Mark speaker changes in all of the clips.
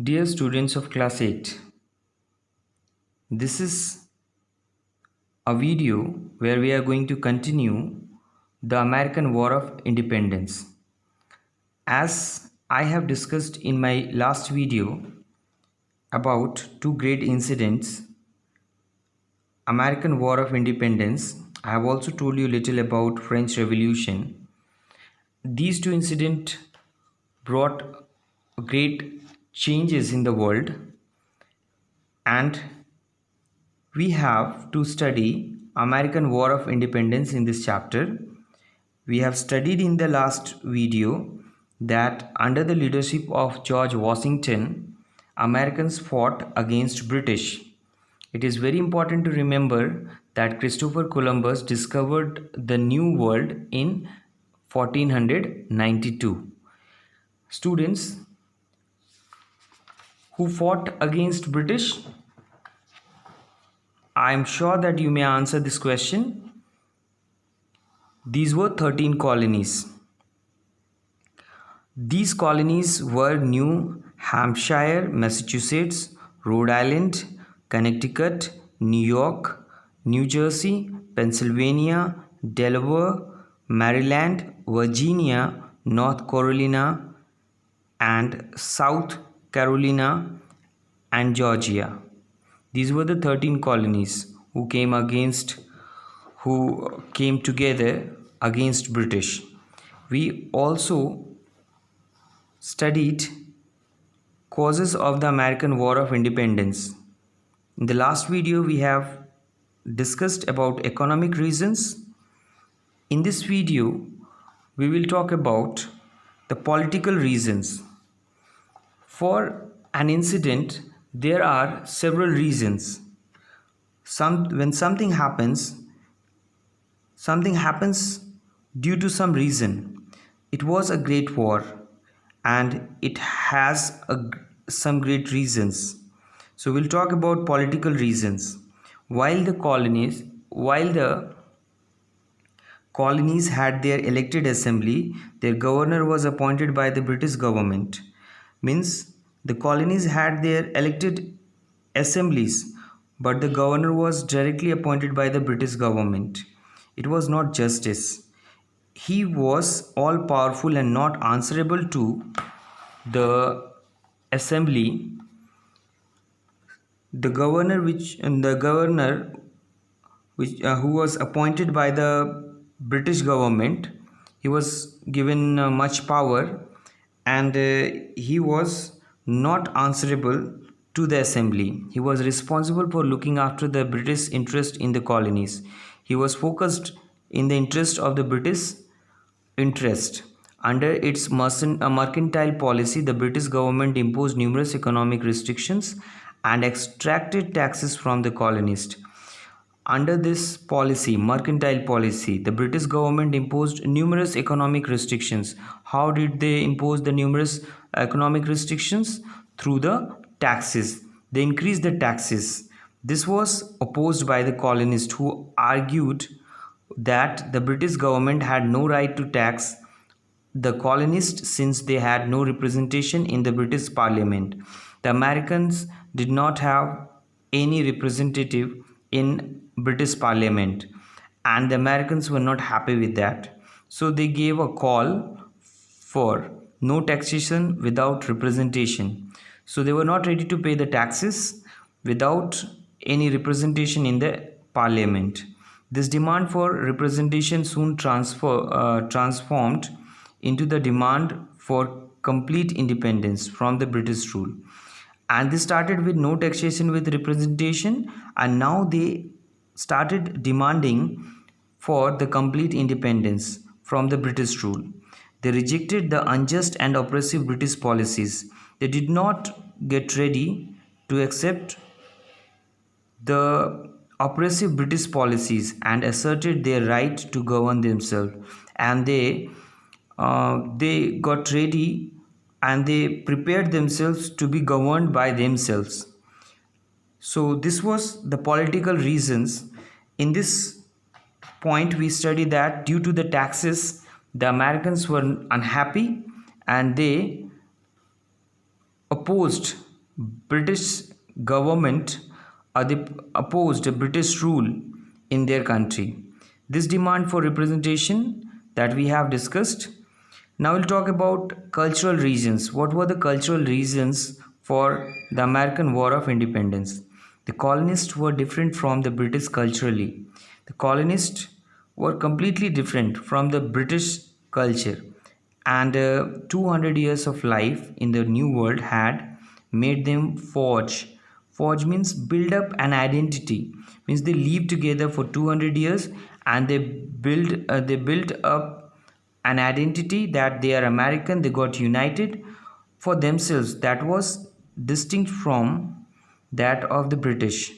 Speaker 1: Dear students of class 8, this is a video where we are going to continue the American War of Independence. As I have discussed in my last video about two great incidents, American War of Independence, I have also told you a little about French Revolution. These two incidents brought great changes in the world, and we have to study American War of Independence in this chapter. We have studied in the last video that under the leadership of George Washington, Americans fought against British. It is very important to remember that Christopher Columbus discovered the New World in 1492. Students who fought against British, I am sure that you may answer this question. These were 13 colonies. These colonies were New Hampshire, Massachusetts, Rhode Island, Connecticut, New York, New Jersey, Pennsylvania, Delaware, Maryland, Virginia, North Carolina, and South Carolina, and Georgia. These were the 13 colonies who came together against British. We also studied causes of the American War of Independence. In the last video, we have discussed about economic reasons. In this video, we will talk about the political reasons. For an incident, there are several reasons. When something happens due to some reason. It was a great war, and it has some great reasons. So we'll talk about political reasons. While the colonies had their elected assembly, their governor was appointed by the British government. Means the colonies had their elected assemblies, but the governor was directly appointed by the British government. It was not justice. He was all powerful and not answerable to the assembly. The governor who was appointed by the British government, he was given much power, and he was not answerable to the assembly. He was responsible for looking after the British interest in the colonies. He was focused in the interest of the British interest. Under its mercantile policy, the British government imposed numerous economic restrictions and extracted taxes from the colonists. Under this policy, mercantile policy, the British government imposed numerous economic restrictions. How did they impose the numerous economic restrictions? Through the taxes. They increased the taxes. This was opposed by the colonists, who argued that the British government had no right to tax the colonists since they had no representation in the British Parliament. The Americans did not have any representative in British Parliament, and the Americans were not happy with that. So they gave a call for no taxation without representation. So they were not ready to pay the taxes without any representation in the Parliament. This demand for representation soon transformed into the demand for complete independence from the British rule. And they started with no taxation with representation, and now they started demanding for the complete independence from the British rule. They rejected the unjust and oppressive British policies. They did not get ready to accept the oppressive British policies and asserted their right to govern themselves. And they got ready and they prepared themselves to be governed by themselves. So this was the political reasons. In this point, we study that due to the taxes, the Americans were unhappy and they opposed British government opposed British rule in their country. This demand for representation that we have discussed. Now we'll talk about cultural reasons. What were the cultural reasons for the American War of Independence? The colonists were different from the British culturally. The colonists were completely different from the British culture, and 200 years of life in the new world had made them forge means build up an identity, means they lived together for 200 years and they built up an identity that they are American. They got united for themselves that was distinct from that of the British.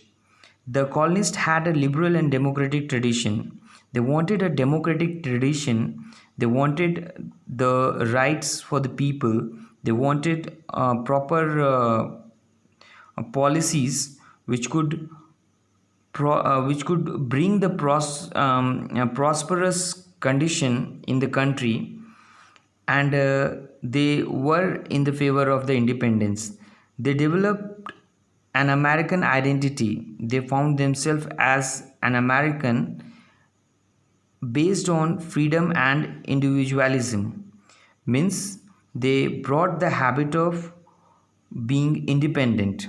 Speaker 1: The colonists had a liberal and democratic tradition. They wanted a democratic tradition. They wanted the rights for the people. They wanted proper policies which could bring the prosperous condition in the country, and they were in the favor of the independence. They developed an American identity. They found themselves as an American based on freedom and individualism. Means they brought the habit of being independent.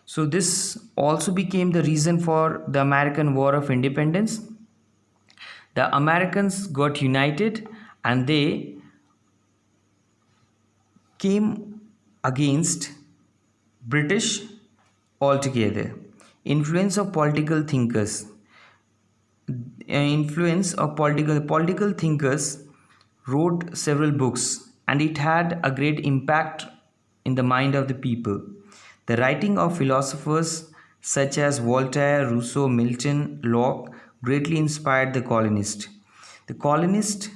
Speaker 1: So this also became the reason for the American War of Independence. The Americans got united and they came against British altogether. Influence of political thinkers. Influence of political thinkers wrote several books, and it had a great impact in the mind of the people. The writing of philosophers such as Voltaire, Rousseau, Milton, Locke greatly inspired the colonists. The colonists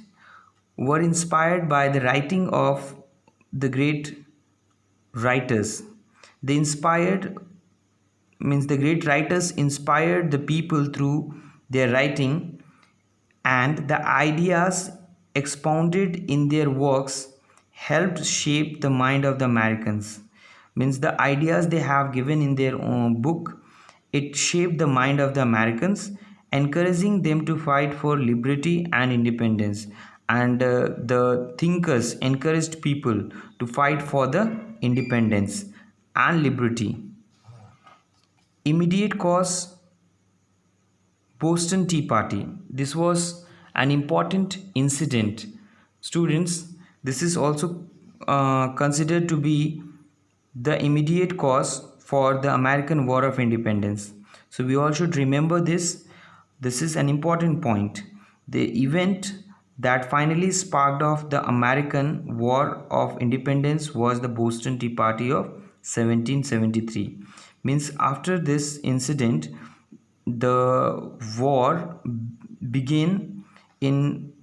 Speaker 1: were inspired by the writing of the great writers. They inspired means the great writers inspired the people through their writing, and the ideas expounded in their works helped shape the mind of the Americans. Means the ideas they have given in their own book, it shaped the mind of the Americans, encouraging them to fight for liberty and independence. And the thinkers encouraged people to fight for the independence and liberty. Immediate cause: Boston Tea Party. This was an important incident. Students, this is also considered to be the immediate cause for the American War of Independence. So we all should remember this. This is an important point. The event that finally sparked off the American War of Independence was the Boston Tea Party of 1773. Means after this incident, the war began in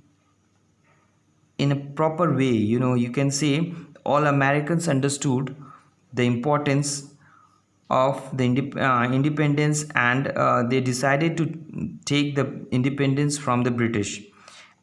Speaker 1: a proper way. You can say all Americans understood the importance of the independence, and they decided to take the independence from the British.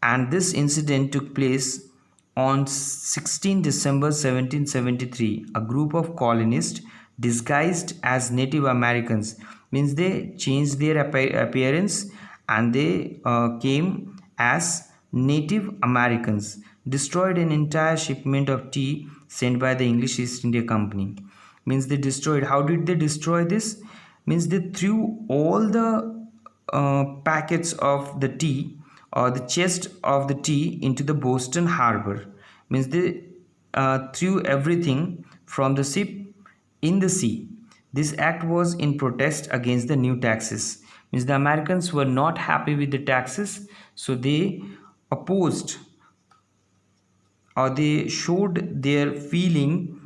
Speaker 1: And this incident took place on 16 December 1773. A group of colonists disguised as Native Americans, means they changed their appearance and they came as Native Americans, destroyed an entire shipment of tea sent by the English East India Company. Means they destroyed. How did they destroy this? Means they threw all the packets of the tea or the chest of the tea into the Boston harbor. Means they threw everything from the ship in the sea. This act was in protest against the new taxes. Means the Americans were not happy with the taxes, so they opposed or they showed their feeling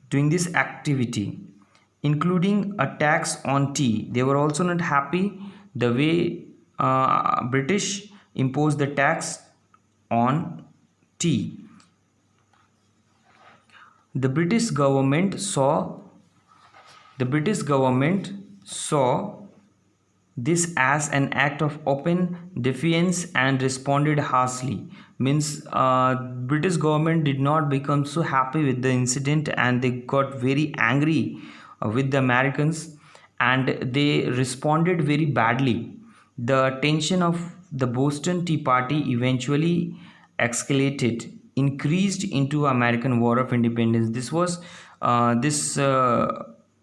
Speaker 1: doing this activity, including a tax on tea. They were also not happy the way British imposed the tax on tea. The British government saw this as an act of open defiance and responded harshly. Means British government did not become so happy with the incident, and they got very angry with the Americans, and they responded very badly. The tension of the Boston Tea Party eventually escalated, increased into American War of Independence. This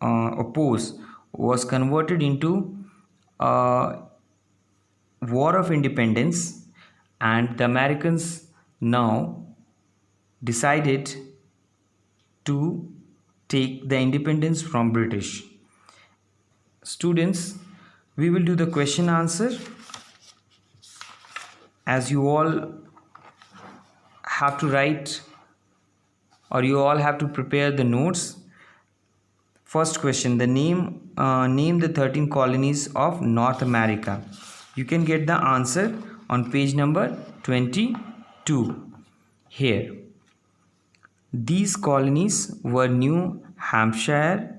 Speaker 1: oppose was converted into uh, War of Independence, and the Americans now decided to take the independence from British. Students, we will do the question answer. As you all have to write, or you all have to prepare the notes. First question, the name the 13 colonies of North America. You can get the answer on page number 22 here. These colonies were New Hampshire,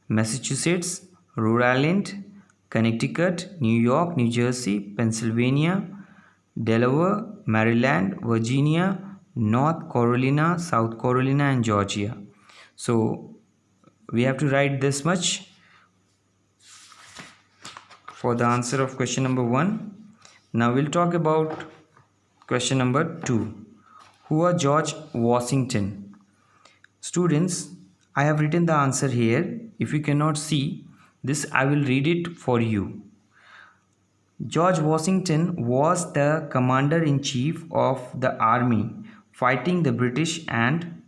Speaker 1: Massachusetts, Rhode Island, Connecticut, New York, New Jersey, Pennsylvania, Delaware, Maryland, Virginia, North Carolina, South Carolina, and Georgia. So we have to write this much for the answer of question number 1. Now we'll talk about question number 2. Who was George Washington? Students, I have written the answer here. If you cannot see this, I will read it for you. George Washington was the commander-in-chief of the army fighting the British, and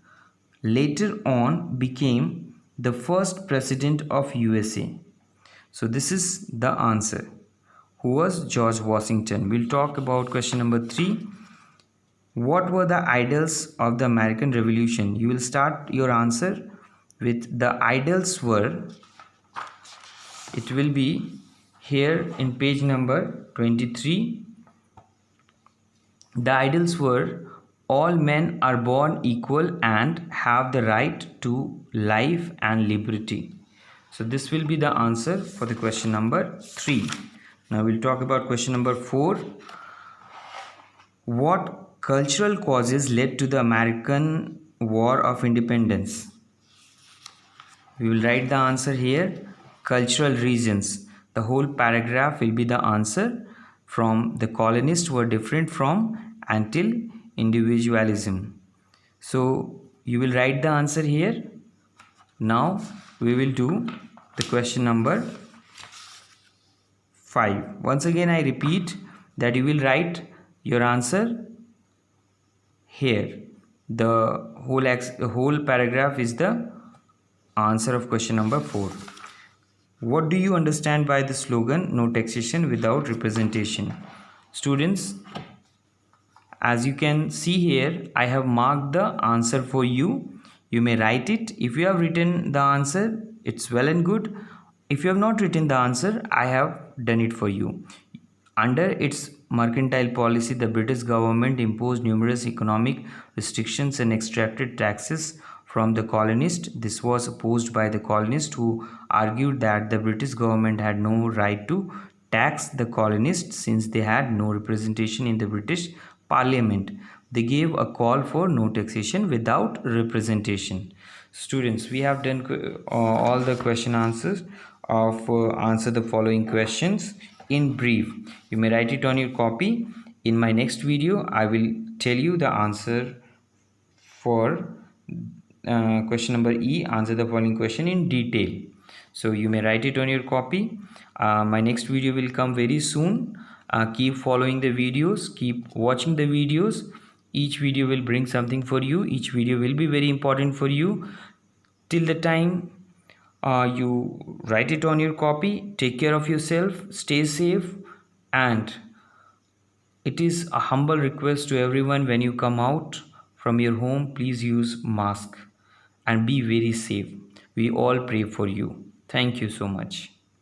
Speaker 1: later on became the first president of USA. So this is the answer. Who was George Washington? We'll talk about question number 3. What were the idols of the American Revolution? You will start your answer with the idols were. It will be here in page number 23. The idols were: all men are born equal and have the right to life and liberty. So this will be the answer for the question number 3. Now we'll talk about question number 4. What cultural causes led to the American War of Independence? We will write the answer here. Cultural reasons. The whole paragraph will be the answer. From the colonists were different from until individualism. So you will write the answer here. Now we will do the question number 5. Once again I repeat that you will write your answer here. The whole paragraph is the answer of question number 4. What do you understand by the slogan "No taxation without representation"? Students, as you can see here, I have marked the answer for you. You may write it. If you have written the answer, it's well and good. If you have not written the answer, I have done it for you. Under its mercantile policy, the British government imposed numerous economic restrictions and extracted taxes from the colonists. This was opposed by the colonists, who argued that the British government had no right to tax the colonists since they had no representation in the British Parliament. They gave a call for no taxation without representation. Students, we have done all the question answers of answer the following questions in brief. You may write it on your copy. In my next video, I will tell you the answer for question number E. Answer the following question in detail. So you may write it on your copy. My next video will come very soon. Keep following the videos, keep watching the videos. Each video will bring something for you. Each video will be very important for you. Till the time you write it on your copy, take care of yourself, stay safe, and it is a humble request to everyone: when you come out from your home, please use mask and be very safe. We all pray for you. Thank you so much.